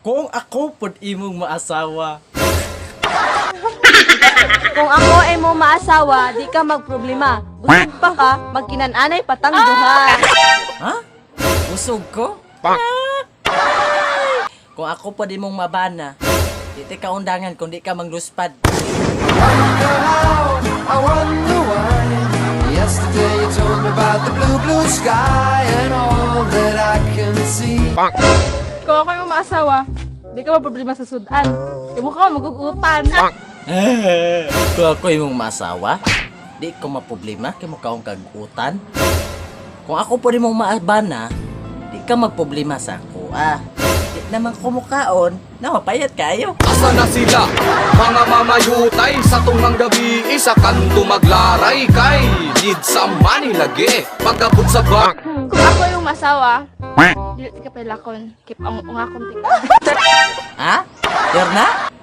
Kung ako pod imong maasawa. Kung ako ay mo maasawa, di ka magproblema. Gusto pa ka, magkinananay patang duha. Ha? Busog ko? Kung ako pod imong mabana, di ka undangan kung di ka mangluspad. I wonder why. Yesterday you told me about the blue, blue sky and all that I can see. Kung ako yung maasawa, di ka problema sa sudan. Yung mukha magugutan. Kung ako imong masawa, di ko maproblema kay mo kaong kagutan. Kung ako po imong maabana, di ka magproblema sa ako. Di naman kumukaon na mapayat kayo. Asa na sila, mga mamayutay sa tungang gabi, isa kanto maglaray kay did sa manilagi, pagkabot sa bak. Kung ako yung maasawa, dili ka pelakon. Keep ang akong tika. Ha? Yorna?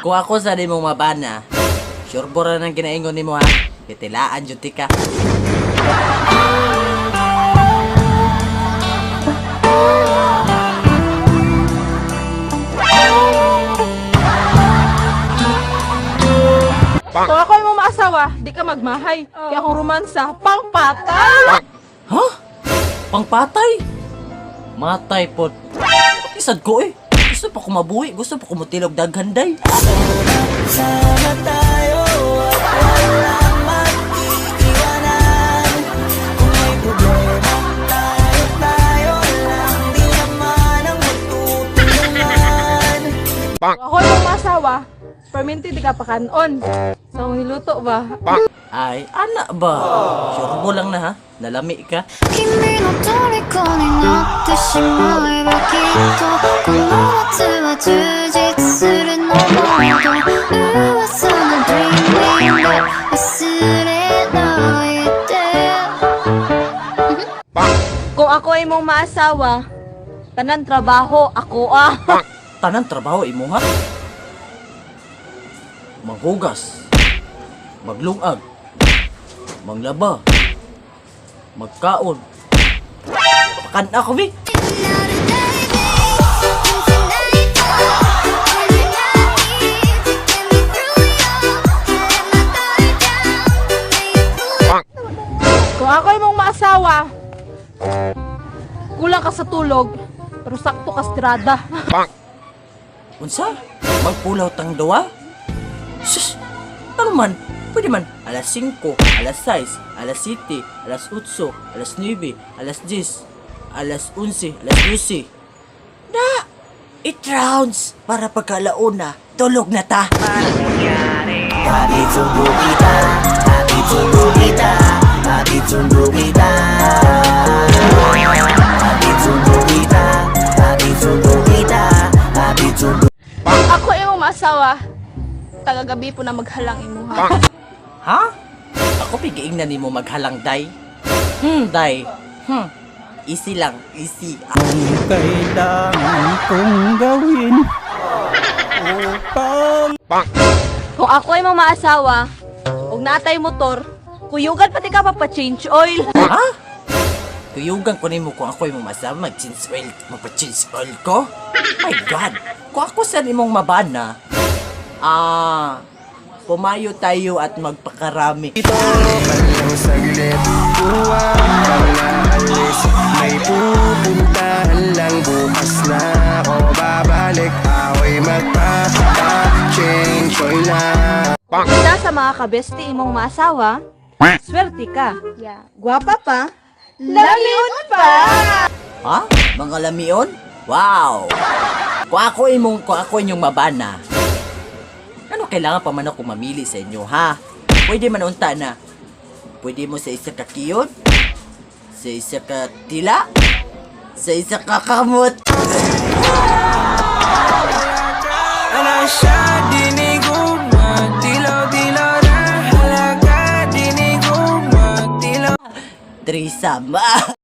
Kung ako sa di mong mabana, sure bora nang kinaingon ni mo ha. Kitilaan jud ka. Kung ako yung maasawa, di ka magmahay. Kaya akong romansa, pangpatay. Ha? Pangpatay? Matay pod. Isad ko eh. Gusto pa ko mabuhi. Gusto pa ko mutilog daghanday. Sama tayo at walang mag-iiwanan. Kung may problema, tayo lang. Di naman ang magtutulungan. Kung ako yung maasawa, perminti di ka pakanon. So, niluto ba? Ay, anak ba? Sure mo lang na ha. Nalami ka. 君の虜になってしまえばきっとこの夏は充実するのもっと噂の Dreaming で忘れないで Kung ako ay mong maasawa, tanan trabaho, ako Tanan trabaho imo ha. Maghugas. Maglungag. Manglaba. Magkaon. Pakan ako bi. Kung ako yung mong maasawa, kulang ka sa tulog, pero sakto ka strada. Unsa? Magpulaw tang duwa? Sus! Ano man? Pwede man. Alas 5, alas 6, alas 7, alas 8, alas 9, alas 10, alas 11, alas 12. Na! 8 rounds para pagkalauna. Tulog na ta. Happy tunggu kita, happy tunggu kita, happy tunggu kita. Happy tunggu kita, happy tunggu kita, happy tunggu. Ako yung mong maasawa, tagagabi po na maghalang imuha. Ha? Ako pigiing na nimo maghalang, day. Day. Easy lang, easy. Kailangan kong gawin upang Kung ako ay mong maasawa, huwag natay motor, kuyugan pati ka pa-change oil. Ha? Tuyugan ko nimo kung ako yung masama mag-change oil, magpa-change oil ko? My God! Kung ako sa nimong mabana, pumayo tayo at magpakarami. Walang saglit, buwang pag-aalis. May pupuntahan lang bukas na ako babalik. Away magpa-change oil na. Isa sa mga kabeste imong maasawa, swerte ka. Gwapa pa, lamion pa. Ha? Mga lamion? Wow! Kung ako inyong mabana, ano kailangan pa man ako mamili sa inyo, ha? Pwede man unta na. Pwede mo sa isa ka kiyod, sa isa ka tila, sa isa ka kamot. Alasya dinig magdilaw-dilaw na halaga dinig magdilaw. Trisama.